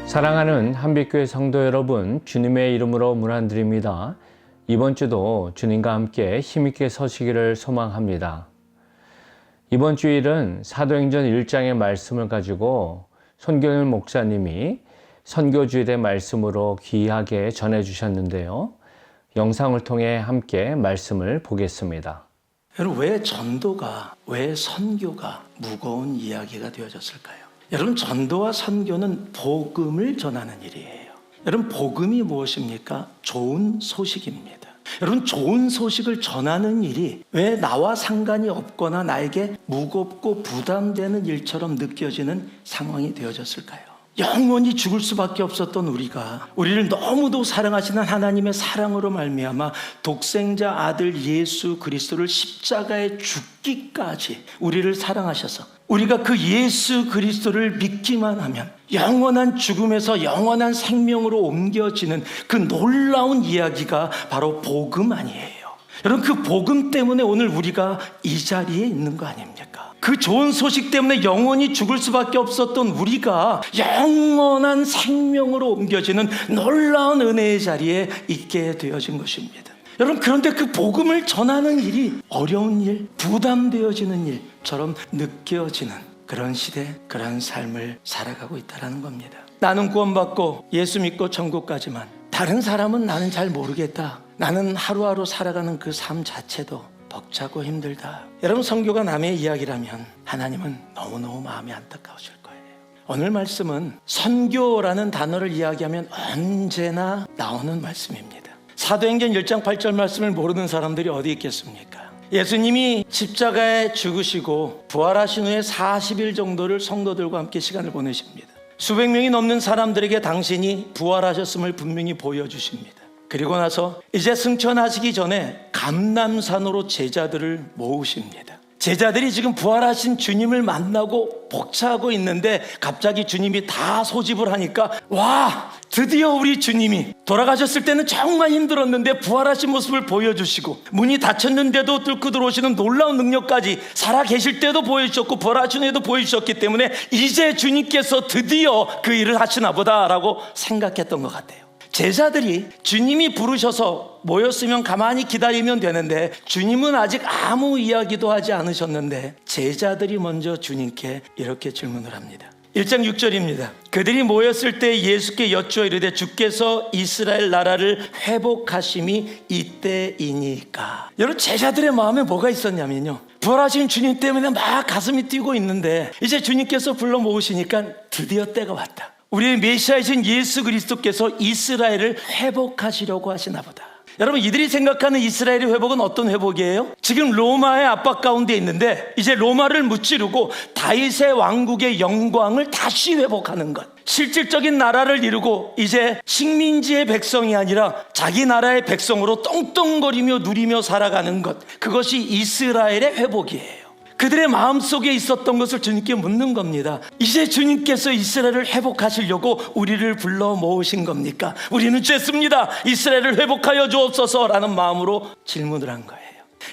사랑하는 한빛교회 성도 여러분, 주님의 이름으로 문안드립니다. 이번 주도 주님과 함께 힘있게 서시기를 소망합니다. 이번 주일은 사도행전 1장의 말씀을 가지고 손경일 목사님이 선교주일의 말씀으로 귀하게 전해주셨는데요. 영상을 통해 함께 말씀을 보겠습니다. 여러분, 왜 전도가, 왜 선교가 무거운 이야기가 되어졌을까요? 여러분, 전도와 선교는 복음을 전하는 일이에요. 여러분, 복음이 무엇입니까? 좋은 소식입니다. 여러분, 좋은 소식을 전하는 일이 왜 나와 상관이 없거나 나에게 무겁고 부담되는 일처럼 느껴지는 상황이 되어졌을까요? 영원히 죽을 수밖에 없었던 우리를 너무도 사랑하시는 하나님의 사랑으로 말미암아 독생자 아들 예수 그리스도를 십자가에 죽기까지 우리를 사랑하셔서 우리가 그 예수 그리스도를 믿기만 하면 영원한 죽음에서 영원한 생명으로 옮겨지는 그 놀라운 이야기가 바로 복음 아니에요. 여러분, 그 복음 때문에 오늘 우리가 이 자리에 있는 거 아닙니까? 그 좋은 소식 때문에 영원히 죽을 수밖에 없었던 우리가 영원한 생명으로 옮겨지는 놀라운 은혜의 자리에 있게 되어진 것입니다. 여러분, 그런데 그 복음을 전하는 일이 어려운 일, 부담되어지는 일처럼 느껴지는 그런 시대, 그런 삶을 살아가고 있다는 겁니다. 나는 구원받고 예수 믿고 천국 가지만 다른 사람은 나는 잘 모르겠다. 나는 하루하루 살아가는 그 삶 자체도 벅차고 힘들다. 여러분, 선교가 남의 이야기라면 하나님은 너무너무 마음이 안타까우실 거예요. 오늘 말씀은 선교라는 단어를 이야기하면 언제나 나오는 말씀입니다. 사도행전 1장 8절 말씀을 모르는 사람들이 어디 있겠습니까? 예수님이 십자가에 죽으시고 부활하신 후에 40일 정도를 성도들과 함께 시간을 보내십니다. 수백 명이 넘는 사람들에게 당신이 부활하셨음을 분명히 보여주십니다. 그리고 나서 이제 승천하시기 전에 감람산으로 제자들을 모으십니다. 제자들이 지금 부활하신 주님을 만나고 벅차고 있는데 갑자기 주님이 다 소집을 하니까 와, 드디어 우리 주님이 돌아가셨을 때는 정말 힘들었는데 부활하신 모습을 보여주시고 문이 닫혔는데도 뚫고 들어오시는 놀라운 능력까지 살아 계실 때도 보여주셨고 부활하신 후에도 보여주셨기 때문에 이제 주님께서 드디어 그 일을 하시나 보다라고 생각했던 것 같아요. 제자들이 주님이 부르셔서 모였으면 가만히 기다리면 되는데 주님은 아직 아무 이야기도 하지 않으셨는데 제자들이 먼저 주님께 이렇게 질문을 합니다. 1장 6절입니다. 그들이 모였을 때 예수께 여쭈어 이르되 주께서 이스라엘 나라를 회복하심이 이때이니까. 여러분, 제자들의 마음에 뭐가 있었냐면요, 부활하신 주님 때문에 막 가슴이 뛰고 있는데 이제 주님께서 불러 모으시니까 드디어 때가 왔다. 우리의 메시아이신 예수 그리스도께서 이스라엘을 회복하시려고 하시나 보다. 여러분, 이들이 생각하는 이스라엘의 회복은 어떤 회복이에요? 지금 로마의 압박 가운데 있는데 이제 로마를 무찌르고 다윗의 왕국의 영광을 다시 회복하는 것, 실질적인 나라를 이루고 이제 식민지의 백성이 아니라 자기 나라의 백성으로 똥똥거리며 누리며 살아가는 것, 그것이 이스라엘의 회복이에요. 그들의 마음속에 있었던 것을 주님께 묻는 겁니다. 이제 주님께서 이스라엘을 회복하시려고 우리를 불러 모으신 겁니까? 우리는 죄습니다. 이스라엘을 회복하여 주옵소서라는 마음으로 질문을 한 거예요.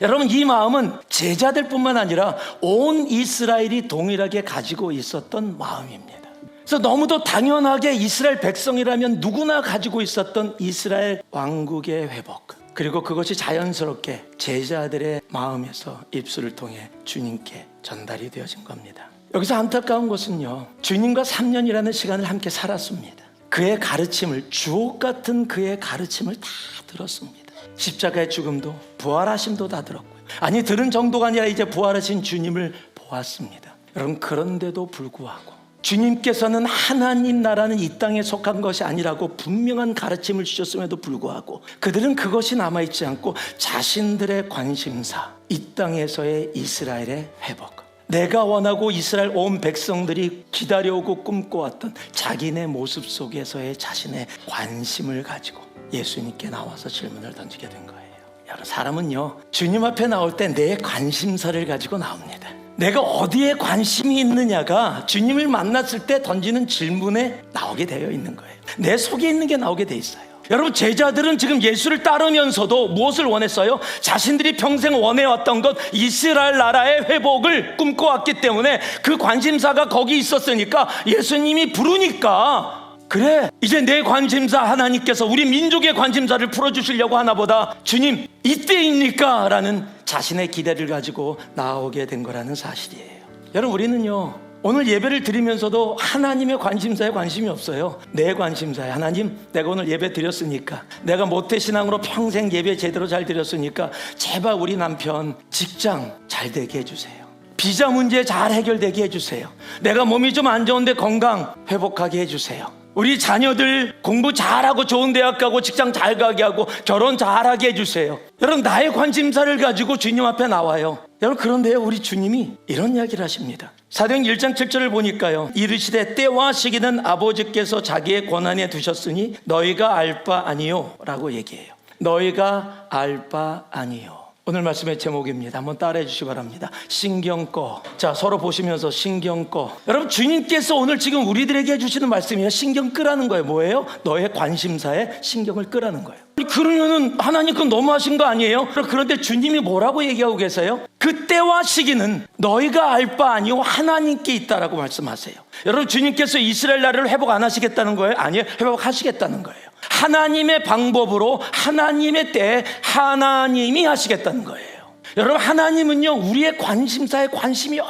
여러분, 이 마음은 제자들뿐만 아니라 온 이스라엘이 동일하게 가지고 있었던 마음입니다. 그래서 너무도 당연하게 이스라엘 백성이라면 누구나 가지고 있었던 이스라엘 왕국의 회복, 그리고 그것이 자연스럽게 제자들의 마음에서 입술을 통해 주님께 전달이 되어진 겁니다. 여기서 안타까운 것은요, 주님과 3년이라는 시간을 함께 살았습니다. 그의 가르침을, 주옥 같은 그의 가르침을 다 들었습니다. 십자가의 죽음도 부활하심도 다 들었고요. 아니, 들은 정도가 아니라 이제 부활하신 주님을 보았습니다. 여러분, 그런데도 불구하고 주님께서는 하나님 나라는 이 땅에 속한 것이 아니라고 분명한 가르침을 주셨음에도 불구하고 그들은 그것이 남아있지 않고 자신들의 관심사, 이 땅에서의 이스라엘의 회복, 내가 원하고 이스라엘 온 백성들이 기다려오고 꿈꿔왔던 자기네 모습 속에서의 자신의 관심을 가지고 예수님께 나와서 질문을 던지게 된 거예요. 여러분, 사람은요, 주님 앞에 나올 때 내 관심사를 가지고 나옵니다. 내가 어디에 관심이 있느냐가 주님을 만났을 때 던지는 질문에 나오게 되어 있는 거예요. 내 속에 있는 게 나오게 돼 있어요. 여러분, 제자들은 지금 예수를 따르면서도 무엇을 원했어요? 자신들이 평생 원해왔던 것, 이스라엘 나라의 회복을 꿈꿔왔기 때문에 그 관심사가 거기 있었으니까 예수님이 부르니까 그래, 이제 내 관심사 하나님께서 우리 민족의 관심사를 풀어주시려고 하나보다, 주님 이때입니까? 라는 자신의 기대를 가지고 나오게 된 거라는 사실이에요. 여러분, 우리는요 오늘 예배를 드리면서도 하나님의 관심사에 관심이 없어요. 내 관심사에, 하나님 내가 오늘 예배 드렸으니까, 내가 모태신앙으로 평생 예배 제대로 잘 드렸으니까 제발 우리 남편 직장 잘 되게 해주세요. 비자 문제 잘 해결되게 해주세요. 내가 몸이 좀 안 좋은데 건강 회복하게 해주세요. 우리 자녀들 공부 잘하고 좋은 대학 가고 직장 잘 가게 하고 결혼 잘하게 해주세요. 여러분, 나의 관심사를 가지고 주님 앞에 나와요. 여러분, 그런데요 우리 주님이 이런 이야기를 하십니다. 사도행전 1장 7절을 보니까요, 이르시되 때와 시기는 아버지께서 자기의 권한에 두셨으니 너희가 알 바 아니요 라고 얘기해요. 너희가 알 바 아니요. 오늘 말씀의 제목입니다. 한번 따라해 주시기 바랍니다. 신경 꺼. 자, 서로 보시면서 신경 꺼. 여러분, 주님께서 오늘 지금 우리들에게 해주시는 말씀이에요. 신경 끄라는 거예요. 뭐예요? 너의 관심사에 신경을 끄라는 거예요. 그러면은 하나님 그건 너무하신 거 아니에요? 그런데 주님이 뭐라고 얘기하고 계세요? 그 때와 시기는 너희가 알 바 아니요 하나님께 있다라고 말씀하세요. 여러분, 주님께서 이스라엘 나라를 회복 안 하시겠다는 거예요? 아니에요. 회복하시겠다는 거예요. 하나님의 방법으로 하나님의 때에 하나님이 하시겠다는 거예요. 여러분, 하나님은요 우리의 관심사에 관심이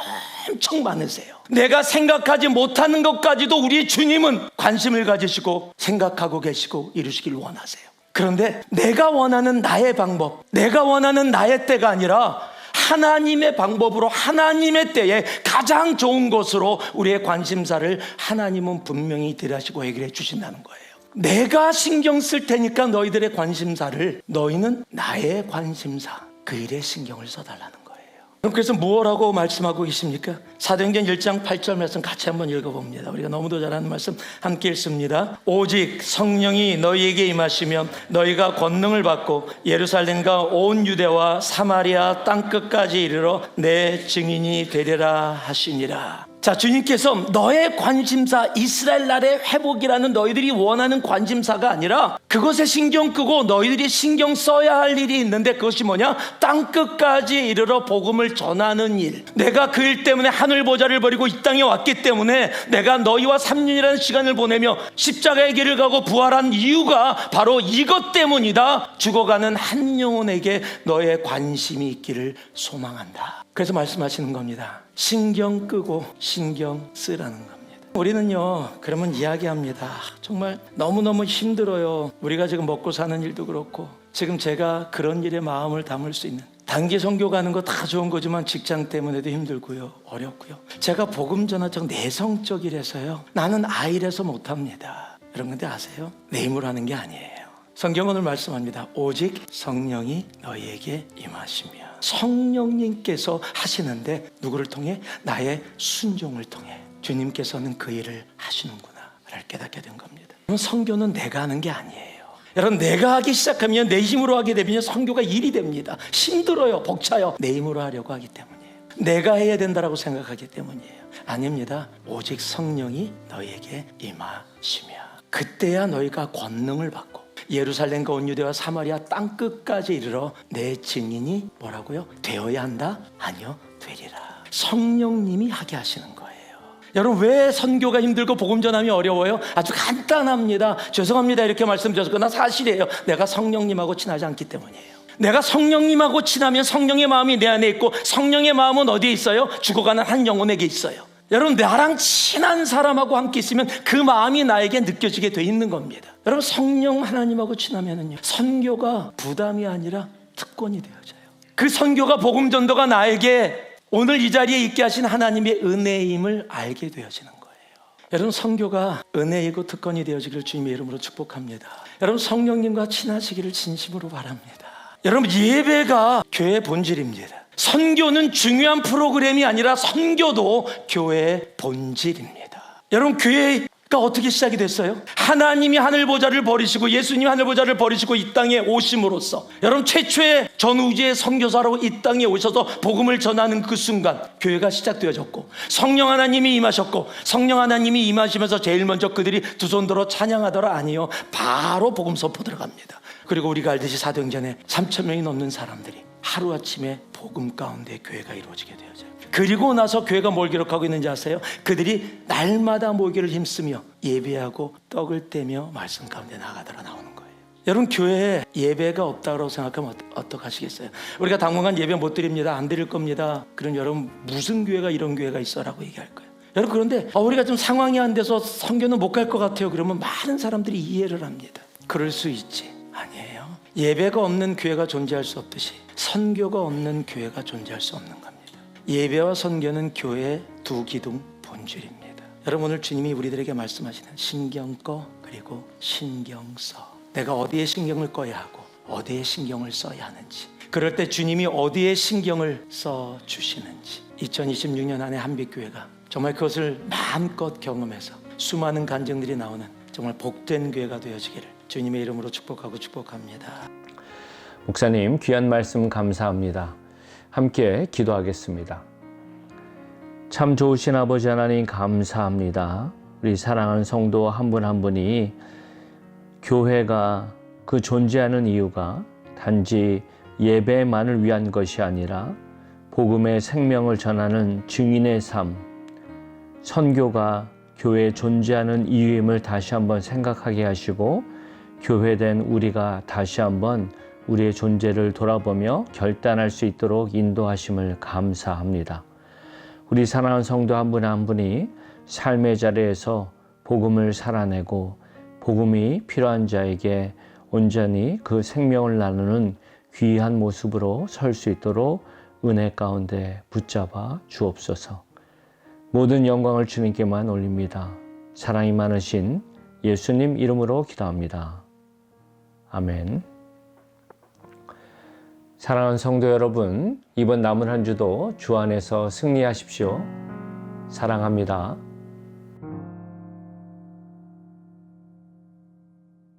엄청 많으세요. 내가 생각하지 못하는 것까지도 우리 주님은 관심을 가지시고 생각하고 계시고 이루시길 원하세요. 그런데 내가 원하는 나의 방법, 내가 원하는 나의 때가 아니라 하나님의 방법으로 하나님의 때에 가장 좋은 것으로 우리의 관심사를 하나님은 분명히 들으시고 해결해 주신다는 거예요. 내가 신경 쓸 테니까 너희들의 관심사를, 너희는 나의 관심사 그 일에 신경을 써달라는 거예요. 그래서 무엇라고 말씀하고 계십니까? 사도행전 1장 8절 말씀 같이 한번 읽어봅니다. 우리가 너무도 잘 아는 말씀 함께 읽습니다. 오직 성령이 너희에게 임하시면 너희가 권능을 받고 예루살렘과 온 유대와 사마리아 땅끝까지 이르러 내 증인이 되리라 하시니라. 자, 주님께서 너의 관심사, 이스라엘 나라의 회복이라는 너희들이 원하는 관심사가 아니라 그것에 신경 끄고 너희들이 신경 써야 할 일이 있는데, 그것이 뭐냐? 땅끝까지 이르러 복음을 전하는 일. 내가 그 일 때문에 하늘 보좌를 버리고 이 땅에 왔기 때문에 내가 너희와 3년이라는 시간을 보내며 십자가의 길을 가고 부활한 이유가 바로 이것 때문이다. 죽어가는 한 영혼에게 너의 관심이 있기를 소망한다. 그래서 말씀하시는 겁니다. 신경 끄고 신경 쓰라는 겁니다. 우리는요 그러면 이야기합니다. 정말 너무너무 힘들어요. 우리가 지금 먹고 사는 일도 그렇고, 지금 제가 그런 일에 마음을 담을 수 있는, 단기 선교 가는 거 다 좋은 거지만 직장 때문에도 힘들고요, 어렵고요. 제가 복음 전하적 내성적이라서요, 나는 아이라서 못합니다. 여러분, 근데 아세요? 내 힘으로 하는 게 아니에요. 성경은 오늘 말씀합니다. 오직 성령이 너희에게 임하시며. 성령님께서 하시는데 누구를 통해? 나의 순종을 통해 주님께서는 그 일을 하시는구나 를 깨닫게 된 겁니다. 선교는 내가 하는 게 아니에요. 여러분, 내가 하기 시작하면, 내 힘으로 하게 되면 선교가 일이 됩니다. 힘들어요, 벅차요. 내 힘으로 하려고 하기 때문이에요. 내가 해야 된다라고 생각하기 때문이에요. 아닙니다. 오직 성령이 너희에게 임하시며 그때야 너희가 권능을 받고 예루살렘과 온 유대와 사마리아 땅끝까지 이르러 내 증인이 뭐라고요? 되어야 한다? 아니요, 되리라. 성령님이 하게 하시는 거예요. 여러분, 왜 선교가 힘들고 복음 전함이 어려워요? 아주 간단합니다. 죄송합니다 이렇게 말씀드려서 그러나 사실이에요. 내가 성령님하고 친하지 않기 때문이에요. 내가 성령님하고 친하면 성령의 마음이 내 안에 있고, 성령의 마음은 어디에 있어요? 죽어가는 한 영혼에게 있어요. 여러분, 나랑 친한 사람하고 함께 있으면 그 마음이 나에게 느껴지게 돼 있는 겁니다. 여러분, 성령 하나님하고 친하면은요, 선교가 부담이 아니라 특권이 되어져요. 그 선교가, 복음 전도가 나에게 오늘 이 자리에 있게 하신 하나님의 은혜임을 알게 되어지는 거예요. 여러분, 선교가 은혜이고 특권이 되어지기를 주님의 이름으로 축복합니다. 여러분, 성령님과 친하시기를 진심으로 바랍니다. 여러분, 예배가 교회의 본질입니다. 선교는 중요한 프로그램이 아니라 선교도 교회의 본질입니다. 여러분, 교회가 어떻게 시작이 됐어요? 하나님이 하늘 보좌를 버리시고, 예수님이 하늘 보좌를 버리시고 이 땅에 오심으로써, 여러분, 최초의 전우주의 선교사로 이 땅에 오셔서 복음을 전하는 그 순간 교회가 시작되어졌고, 성령 하나님이 임하셨고, 성령 하나님이 임하시면서 제일 먼저 그들이 두 손 들어 찬양하더라? 아니요, 바로 복음 선포 들어갑니다. 그리고 우리가 알듯이 사도행전에 3,000명이 넘는 사람들이 하루아침에 복음 가운데 교회가 이루어지게 되어져요. 그리고 나서 교회가 뭘 기록하고 있는지 아세요? 그들이 날마다 모이기를 힘쓰며 예배하고 떡을 떼며 말씀 가운데 나가더라 나오는 거예요. 여러분, 교회에 예배가 없다고 생각하면 어떡하시겠어요? 우리가 당분간 예배 못 드립니다, 안 드릴 겁니다. 그런 여러분, 무슨 교회가 이런 교회가 있어라고 얘기할 거예요. 여러분, 그런데 우리가 좀 상황이 안 돼서 선교는 못 갈 것 같아요. 그러면 많은 사람들이 이해를 합니다. 그럴 수 있지. 아니에요. 예배가 없는 교회가 존재할 수 없듯이 선교가 없는 교회가 존재할 수 없는 겁니다. 예배와 선교는 교회의 두 기둥 본질입니다. 여러분, 오늘 주님이 우리들에게 말씀하시는 신경꺼 그리고 신경써, 내가 어디에 신경을 꺼야 하고 어디에 신경을 써야 하는지, 그럴 때 주님이 어디에 신경을 써 주시는지, 2026년 안에 한빛교회가 정말 그것을 마음껏 경험해서 수많은 간증들이 나오는 정말 복된 교회가 되어지기를 주님의 이름으로 축복하고 축복합니다. 목사님, 귀한 말씀 감사합니다. 함께 기도하겠습니다. 참 좋으신 아버지 하나님, 감사합니다. 우리 사랑하는 성도 한 분 한 분이 교회가 그 존재하는 이유가 단지 예배만을 위한 것이 아니라 복음의 생명을 전하는 증인의 삶, 선교가 교회에 존재하는 이유임을 다시 한번 생각하게 하시고, 교회된 우리가 다시 한번 우리의 존재를 돌아보며 결단할 수 있도록 인도하심을 감사합니다. 우리 사랑하는 성도 한 분 한 분이 삶의 자리에서 복음을 살아내고 복음이 필요한 자에게 온전히 그 생명을 나누는 귀한 모습으로 설 수 있도록 은혜 가운데 붙잡아 주옵소서. 모든 영광을 주님께만 올립니다. 사랑이 많으신 예수님 이름으로 기도합니다. 아멘. 사랑하는 성도 여러분, 이번 남은 한 주도 주 안에서 승리하십시오. 사랑합니다.